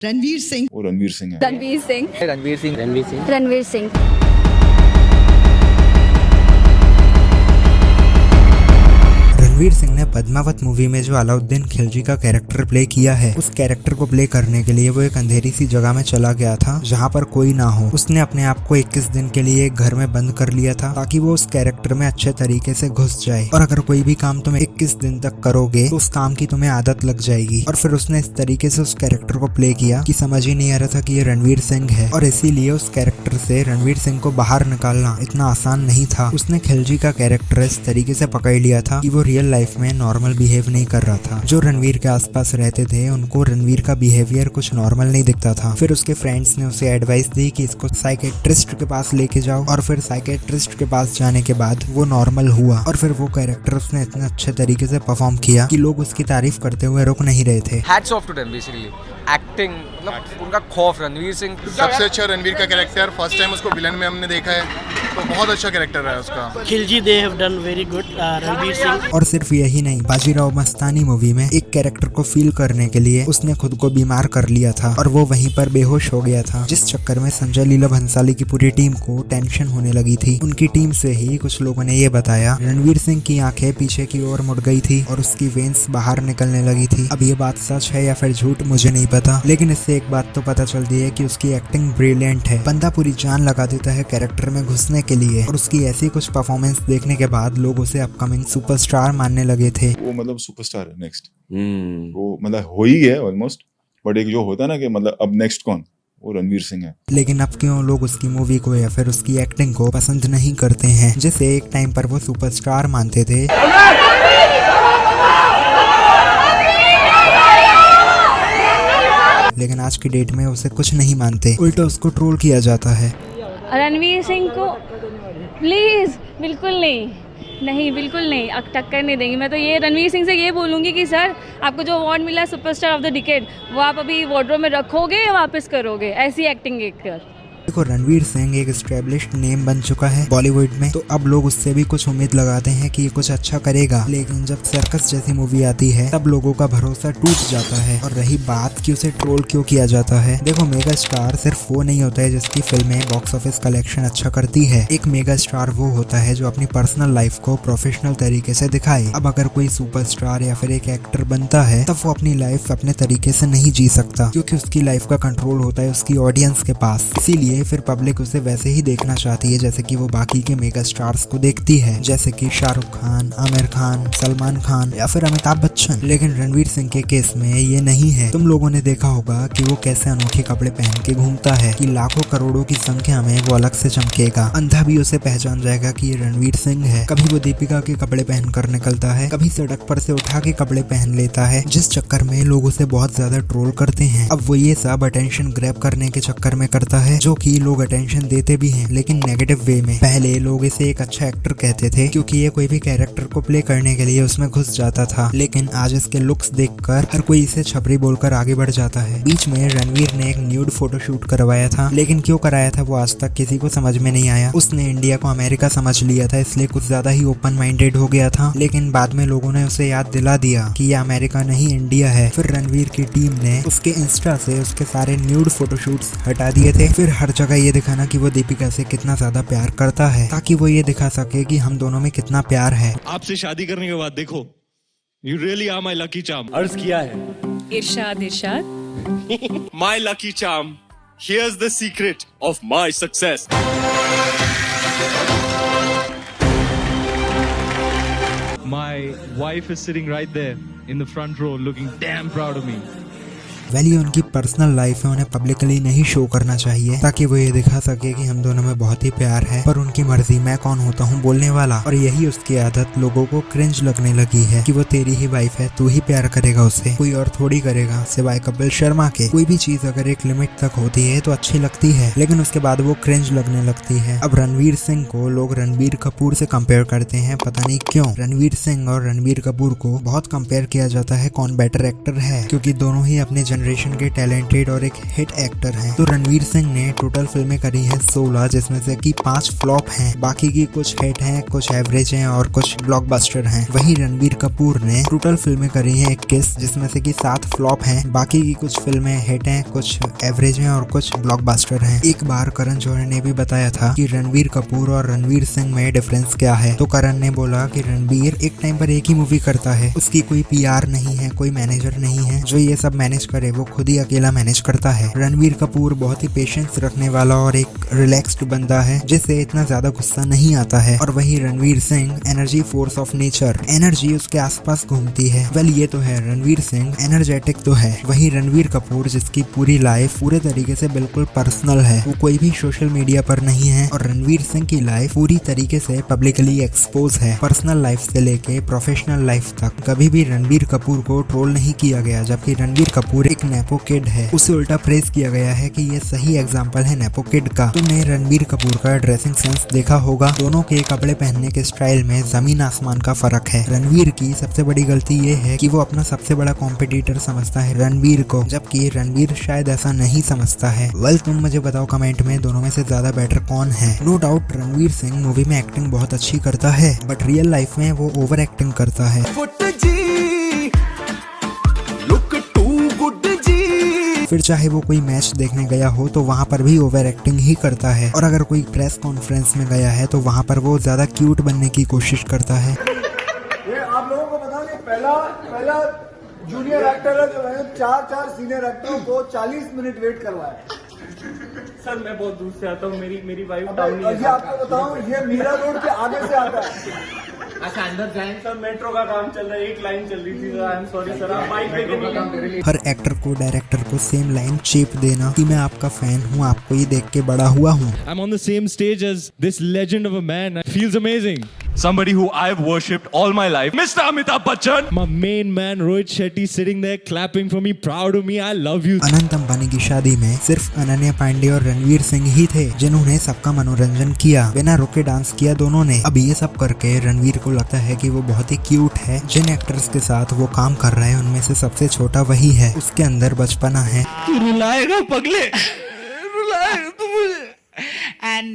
रणवीर सिंह। वो रणवीर सिंह है। रणवीर सिंह। रणवीर सिंह। रणवीर सिंह। रणवीर सिंह। रणवीर सिंह ने पद्मावत मूवी में जो अलाउद्दीन खिलजी का कैरेक्टर प्ले किया है, उस कैरेक्टर को प्ले करने के लिए वो एक अंधेरी सी जगह में चला गया था जहाँ पर कोई ना हो। उसने अपने आप को 21 दिन के लिए एक घर में बंद कर लिया था ताकि वो उस कैरेक्टर में अच्छे तरीके से घुस जाए। और अगर कोई भी काम तुम 21 दिन तक करोगे तो उस काम की तुम्हें आदत लग जाएगी। और फिर उसने इस तरीके से उस कैरेक्टर को प्ले किया कि समझ ही नहीं आ रहा था कि ये रणवीर सिंह है। और इसीलिए उस कैरेक्टर से रणवीर सिंह को बाहर निकालना इतना आसान नहीं था। उसने खिलजी का कैरेक्टर इस तरीके से पकड़ लिया था कि वो रियल लाइफ में नॉर्मल बिहेव नहीं कर रहा था। जो रणवीर के आसपास रहते थे उनको रणवीर का बिहेवियर कुछ नॉर्मल नहीं दिखता था। फिर उसके फ्रेंड्स ने उसे एडवाइस दी कि इसको साइकेट्रिस्ट के पास लेके जाओ। और फिर साइकेट्रिस्ट के पास जाने के बाद वो नॉर्मल हुआ। और फिर वो कैरेक्टर उसने इतने अच्छे तरीके से परफॉर्म किया कि लोग उसकी तारीफ करते हुए रुक नहीं रहे थे। Hats off to them basically. Acting मतलब उनका खौफ। रणवीर सिंह सबसे अच्छा रणवीर का कैरेक्टर, फर्स्ट टाइम उसको विलन में हमने देखा है तो बहुत अच्छा कैरेक्टर है उसका। Khilji they have done very good Ranveer Singh. और सिर्फ यही नहीं, बाजीराव मस्तानी मूवी में एक कैरेक्टर को फील करने के लिए उसने खुद को बीमार कर लिया था और वो वहीं पर बेहोश हो गया था, जिस चक्कर में संजय लीला भंसाली की पूरी टीम को टेंशन होने लगी थी। उनकी टीम से ही कुछ लोगों ने ये बताया रणवीर सिंह की आंखें पीछे की ओर मुड़ गई थी और उसकी वेन्स बाहर निकलने लगी थी। अब ये बात सच है या फिर झूठ मुझे नहीं पता, लेकिन इससे एक बात तो पता चलती है कि उसकी एक्टिंग ब्रिलियंट है। बंदा पूरी जान लगा देता है कैरेक्टर में घुसने के लिए। और उसकी ऐसी कुछ परफॉर्मेंस देखने के बाद लोग उसे अपकमिंग सुपरस्टार मानने लगे थे। वो मतलब सुपरस्टार है नेक्स्ट। वो मतलब हो ही गया ऑलमोस्ट, बट एक जो होता है ना कि मतलब अब नेक्स्ट कौन, वो रणवीर सिंह है। लेकिन अब क्यों लोग उसकी मूवी को या फिर उसकी एक्टिंग को पसंद नहीं करते हैं, जिसे एक टाइम पर वो सुपरस्टार मानते थे। लेकिन आज की डेट में उसे कुछ नहीं मानते, उल्टा उसको ट्रोल किया जाता है। रणवीर सिंह को प्लीज बिल्कुल नहीं बिल्कुल नहीं, टक्कर नहीं देंगी। मैं तो ये रणवीर सिंह से ये बोलूँगी कि सर आपको जो अवार्ड मिला सुपरस्टार ऑफ द डिकेड वो आप अभी वार्डरोब में रखोगे या वापस करोगे? ऐसी एक्टिंग एक कर। देखो, रणवीर सिंह एक एस्टेब्लिश्ड नेम बन चुका है बॉलीवुड में, तो अब लोग उससे भी कुछ उम्मीद लगाते हैं कि ये कुछ अच्छा करेगा। लेकिन जब सर्कस जैसी मूवी आती है तब लोगों का भरोसा टूट जाता है। और रही बात कि उसे ट्रोल क्यों किया जाता है, देखो मेगा स्टार सिर्फ वो नहीं होता है जिसकी फिल्में बॉक्स ऑफिस कलेक्शन अच्छा करती है। एक मेगा स्टार वो होता है जो अपनी पर्सनल लाइफ को प्रोफेशनल तरीके से दिखाए। अब अगर कोई सुपरस्टार या फिर एक एक्टर बनता है तब वो अपनी लाइफ अपने तरीके से नहीं जी सकता, क्योंकि उसकी लाइफ का कंट्रोल होता है उसकी ऑडियंस के पास। इसीलिए फिर पब्लिक उसे वैसे ही देखना चाहती है जैसे कि वो बाकी के मेगा स्टार्स को देखती है, जैसे कि शाहरुख खान, आमिर खान, सलमान खान या फिर अमिताभ बच्चन। लेकिन रणवीर सिंह के केस में ये नहीं है। तुम लोगों ने देखा होगा कि वो कैसे अनोखे कपड़े पहन के घूमता है कि लाखों करोड़ों की संख्या में वो अलग से चमकेगा। अंधा भी उसे पहचान जाएगा कि ये रणवीर सिंह है। कभी वो दीपिका के कपड़े पहन कर निकलता है, कभी सड़क पर से उठा के कपड़े पहन लेता है, जिस चक्कर में लोग उसे बहुत ज्यादा ट्रोल करते हैं। अब वो ये सब अटेंशन ग्रैब करने के चक्कर में करता है, जो कि लोग अटेंशन देते भी हैं लेकिन नेगेटिव वे में। पहले लोग इसे एक अच्छा एक्टर कहते थे क्योंकि ये कोई भी कैरेक्टर को प्ले करने के लिए उसमें घुस जाता था, लेकिन आज इसके लुक्स देखकर हर कोई इसे छपरी बोलकर आगे बढ़ जाता है। बीच में रणवीर ने एक न्यूड फोटोशूट करवाया था, लेकिन क्यों कराया था वो आज तक किसी को समझ में नहीं आया। उसने इंडिया को अमेरिका समझ लिया था, इसलिए कुछ ज्यादा ही ओपन माइंडेड हो गया था। लेकिन बाद में लोगों ने उसे याद दिला दिया कि ये अमेरिका नहीं इंडिया है। फिर रणवीर की टीम ने उसके इंस्टा से उसके सारे न्यूड फोटोशूट्स हटा दिए थे। फिर हर जगह ये दिखाना कि वो दीपिका से कितना ज्यादा प्यार करता है, ताकि वो ये दिखा सके कि हम दोनों में कितना प्यार है। आपसे शादी करने के बाद देखो, you really are my lucky charm. अर्ज किया है इरशाद my lucky charm, here's the secret of my success. My wife is sitting right there in the front row looking damn proud of me. ये उनकी पर्सनल लाइफ है, उन्हें publicly नहीं show करना चाहिए ताकि वो ये दिखा सके कि हम दोनों में बहुत ही प्यार है। पर उनकी मर्जी, मैं कौन होता हूँ बोलने वाला। और यही उसकी आदत लोगों को क्रिंज लगने लगी है कि वो तेरी ही वाइफ है, तू ही प्यार करेगा उसे, कोई और थोड़ी करेगा सिवाय कपिल शर्मा के। कोई भी चीज अगर एक लिमिट तक होती है तो अच्छी लगती है, लेकिन उसके बाद वो क्रिंज लगने लगती है। अब रणवीर सिंह को लोग रणबीर कपूर से कंपेयर करते हैं, पता नहीं क्यों। रणवीर सिंह और रणबीर कपूर को बहुत कंपेयर किया जाता है कौन बेटर एक्टर है, क्योंकि दोनों ही अपने जनरेशन के टैलेंटेड और एक हिट एक्टर हैं। तो रणवीर सिंह ने टोटल फिल्में करी हैं 16, जिसमें से कि 5 फ्लॉप हैं, बाकी की कुछ हिट हैं, कुछ एवरेज हैं और कुछ ब्लॉकबस्टर हैं। वहीं रणबीर कपूर ने टोटल फिल्में करी हैं 21, जिसमें से कि 7 फ्लॉप हैं, बाकी की कुछ फिल्में हिट हैं, कुछ एवरेज हैं और कुछ ब्लॉकबस्टर हैं। एक बार करण जौहर ने भी बताया था कि रणबीर कपूर और रणवीर सिंह में डिफरेंस क्या है। तो करण ने बोला कि रणबीर एक टाइम पर एक ही मूवी करता है, उसकी कोई PR नहीं है, कोई मैनेजर नहीं है जो ये सब मैनेज करे, वो खुद ही अकेला मैनेज करता है। रणबीर कपूर बहुत ही पेशेंस रखने वाला और एक रिलैक्स्ड बंदा है, जिससे इतना ज्यादा गुस्सा नहीं आता है। और वही Ranveer Singh energy force of nature, energy उसके आसपास घूमती है। वेल ये तो है, रणवीर सिंह एनर्जेटिक तो है। वही रणवीर कपूर जिसकी पूरी लाइफ पूरे तरीके से बिल्कुल पर्सनल है, वो कोई भी सोशल मीडिया पर नहीं है। और रणवीर सिंह की लाइफ पूरी तरीके से पब्लिकली एक्सपोज है, पर्सनल लाइफ से लेके प्रोफेशनल लाइफ तक। कभी भी रणबीर कपूर को ट्रोल नहीं किया गया, जबकि रणबीर कपूर एक नेपो किड है, उसे उल्टा प्रेज किया गया है कि ये सही एग्जाम्पल है नेपो किड का। तुमने रणबीर कपूर का ड्रेसिंग सेंस देखा होगा, दोनों के कपड़े पहनने के स्टाइल में जमीन आसमान का फर्क है। रणवीर की सबसे बड़ी गलती ये है कि वो अपना सबसे बड़ा कॉम्पिटिटर समझता है रणबीर को, जबकि रणबीर शायद ऐसा नहीं समझता है। वेल तुम मुझे बताओ कमेंट में, दोनों में से ज्यादा बेटर कौन है। No doubt Ranveer Singh movie में एक्टिंग बहुत अच्छी करता है, बट रियल लाइफ में वो ओवर एक्टिंग करता है। फिर चाहे वो कोई मैच देखने गया हो तो वहाँ पर भी ओवर एक्टिंग ही करता है, और अगर कोई प्रेस कॉन्फ्रेंस में गया है तो वहाँ पर वो ज्यादा क्यूट बनने की कोशिश करता है। ये आप लोगों को बता दें, पहला जूनियर एक्टर है जो है 4 सीनियर एक्टरों को 40 मिनट वेट करवाया। सर मैं बहुत दूर से आता हूँ, मेरी वाइफ ये आपको बताऊँ, ये मीरा रोड के आगे से आता है। अच्छा अंदर जाएं सर, मेट्रो का काम चल रहा है, एक लाइन चल रही थी sir, I am sorry sir, आप माइक लेके नहीं। हर एक्टर को डायरेक्टर को सेम लाइन चेप देना कि मैं आपका फैन हूँ, आपको ये देख के बड़ा हुआ हूँ। I'm on the same stage as this legend of a man. It feels amazing. Somebody who I've worshipped all my life, Mr. Amitabh Bachchan. My main man Rohit Shetty sitting there clapping for me, proud of me. I love you. Anant Ambani की शादी में सिर्फ अनन्या पांडे और रणवीर सिंह ही थे जिन्होंने सबका मनोरंजन किया, बिना रोके डांस किया दोनों ने। अब ये सब करके रणवीर को लगता है कि वो बहुत ही क्यूट है। जिन एक्टर्स के साथ वो काम कर रहा है उनमें से सबसे छोटा वही है, उसके अंदर बचपना है। तू रुलाएगा पगले, रुलाएगा तू मुझे।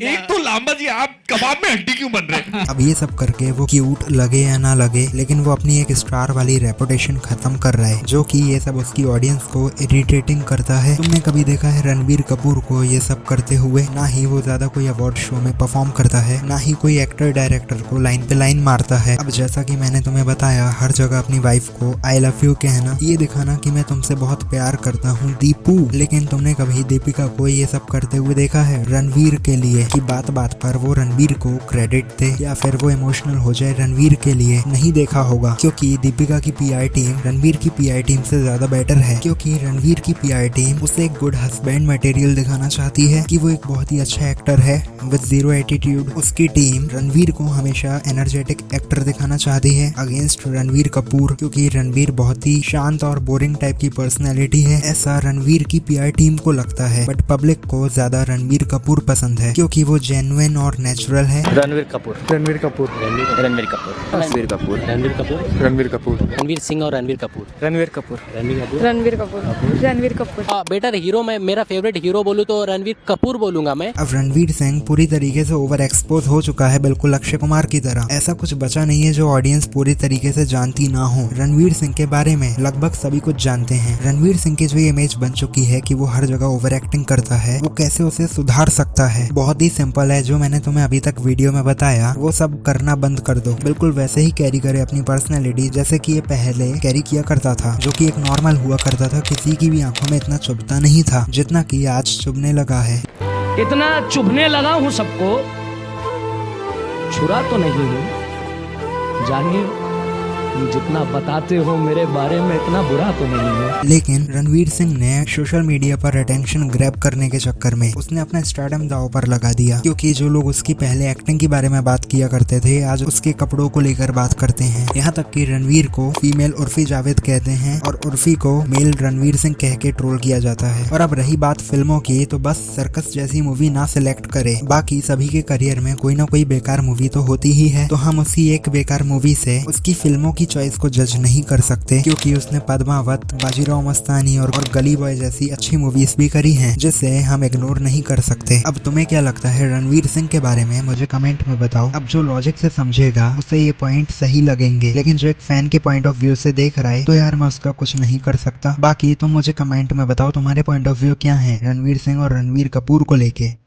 एक तो लांबा जी, आप कबाब में हड्डी क्यों बन रहे हैं? अब ये सब करके वो क्यूट लगे या ना लगे, लेकिन वो अपनी एक स्टार वाली रेपुटेशन खत्म कर रहा है, जो कि ये सब उसकी ऑडियंस को इरिटेटिंग करता है। तुमने कभी देखा है रणबीर कपूर को ये सब करते हुए? ना ही वो ज्यादा कोई अवार्ड शो में परफॉर्म करता है, ना ही कोई एक्टर डायरेक्टर को लाइन पे लाइन मारता है। अब जैसा कि मैंने तुम्हें बताया, हर जगह अपनी वाइफ को आई लव यू कहना, ये दिखाना कि मैं तुमसे बहुत प्यार करता हूँ दीपू। लेकिन तुमने कभी दीपिका को ये सब करते हुए देखा है रणवीर के लिए, कि बात बात पर वो रणवीर को क्रेडिट दे या फिर वो इमोशनल हो जाए रणवीर के लिए? नहीं देखा होगा, क्योंकि दीपिका की PR टीम रणवीर की PR टीम से ज्यादा बेटर है। क्योंकि रणवीर की PR टीम उसे एक गुड हस्बैंड मटेरियल दिखाना चाहती है कि वो एक बहुत ही अच्छा एक्टर है विद जीरो एटीट्यूड। उसकी टीम रणवीर को हमेशा एनर्जेटिक एक्टर दिखाना चाहती है अगेंस्ट रणवीर कपूर, क्योंकि रणवीर बहुत ही शांत और बोरिंग टाइप की पर्सनैलिटी है, ऐसा रणवीर की PR टीम को लगता है। बट पब्लिक को ज्यादा रणवीर कपूर पसंद है, क्योंकि वो जेन्युइन और नेचुरल है। रणवीर कपूर रणवीर कपूर रणवीर कपूर रणवीर कपूर रणवीर कपूर रणवीर कपूर रणवीर सिंह और रणवीर कपूर रणवीर कपूर रणवीर कपूर रणवीर कपूर रणवीर कपूर बेटर हीरो। मैं मेरा फेवरेट हीरो बोलूं तो रणवीर कपूर बोलूंगा मैं। अब रणवीर सिंह पूरी तरीके से ओवर एक्सपोज हो चुका है, बिल्कुल अक्षय कुमार की तरह। ऐसा कुछ बचा नहीं है जो ऑडियंस पूरी तरीके से जानती ना हो। रणवीर सिंह के बारे में लगभग सभी कुछ जानते हैं। रणवीर सिंह की जो इमेज बन चुकी है कि वो हर जगह ओवर एक्टिंग करता है, वो कैसे उसे सुधार सकता है? बहुत ही सिंपल है, जो मैंने तुम्हें अभी तक वीडियो में बताया वो सब करना बंद कर दो। बिल्कुल वैसे ही कैरी करे अपनी पर्सनैलिटी जैसे कि ये पहले कैरी किया करता था, जो कि एक नॉर्मल हुआ करता था, किसी की भी आंखों में इतना चुभता नहीं था जितना कि आज चुभने लगा है। इतना चुभने लगा हूँ सबको, छुरा तो नहीं हूँ, जानिए जितना बताते हो मेरे बारे में इतना बुरा तो नहीं है। लेकिन रणवीर सिंह ने सोशल मीडिया पर अटेंशन ग्रैब करने के चक्कर में उसने अपना स्टारडम दांव पर लगा दिया, क्योंकि जो लोग उसकी पहले एक्टिंग के बारे में बात किया करते थे आज उसके कपड़ों को लेकर बात करते हैं। यहाँ तक कि रणवीर को फीमेल उर्फी जावेद कहते हैं और उर्फी को मेल रणवीर सिंह कह के ट्रोल किया जाता है। और अब रही बात फिल्मों की, तो बस सर्कस जैसी मूवी ना सिलेक्ट करे, बाकी सभी के करियर में कोई ना कोई बेकार मूवी तो होती ही है। तो हम उसी एक बेकार मूवी से उसकी फिल्मों की की चॉइस को जज नहीं कर सकते क्योंकि उसने पद्मावत, बाजीराव मस्तानी और गली बॉय जैसी अच्छी मूवीज भी करी हैं जिसे हम इग्नोर नहीं कर सकते। अब तुम्हें क्या लगता है रणवीर सिंह के बारे में, मुझे कमेंट में बताओ। अब जो लॉजिक से समझेगा उसे ये पॉइंट सही लगेंगे, लेकिन जो एक फैन के पॉइंट ऑफ व्यू से देख रहा है तो यार मैं उसका कुछ नहीं कर सकता। बाकी तुम मुझे कमेंट में बताओ तुम्हारे पॉइंट ऑफ व्यू क्या है रणवीर सिंह और रणवीर कपूर को लेके।